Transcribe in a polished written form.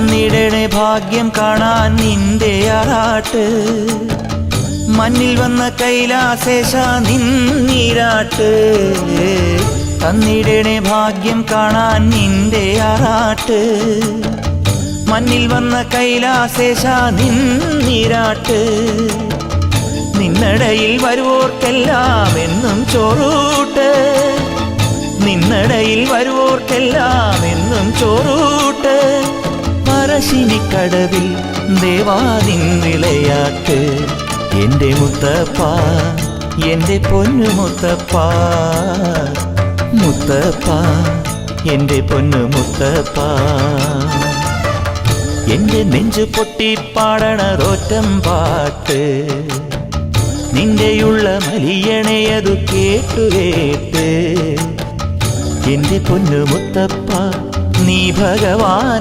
തന്നിടണേ ഭാഗ്യം കാണാൻ നിന്റെ ആറാട്ട് മണ്ണിൽ വന്ന കൈലാസേശ നിന്നീരാട്ട് തന്നിടണേ ഭാഗ്യം കാണാൻ നിന്റെ ആറാട്ട് മണ്ണിൽ വന്ന കൈലാസേശ നിന്നീരാട്ട് നിന്നടയിൽ വരുവോർക്കെല്ലാം എന്നും ചോറൂട്ട് നിന്നടയിൽ വരുവോർക്കെല്ലാം എന്നും ചോറൂട്ട് പറശ്ശിനിക്കടവിൽ ദേവാദിൻ വിളയാട്ട് എൻ്റെ മുത്തപ്പ എൻ്റെ പൊന്നു മുത്തപ്പ മുത്തപ്പ എൻ്റെ പൊന്നു മുത്തപ്പ എൻ്റെ നെഞ്ചു പൊട്ടി പാടണറോറ്റം പാട്ട് നിന്റെയുള്ള മലിയണയതു കേട്ടു കേട്ട് എൻ്റെ പൊന്നു മുത്തപ്പ നീ ഭഗവാൻ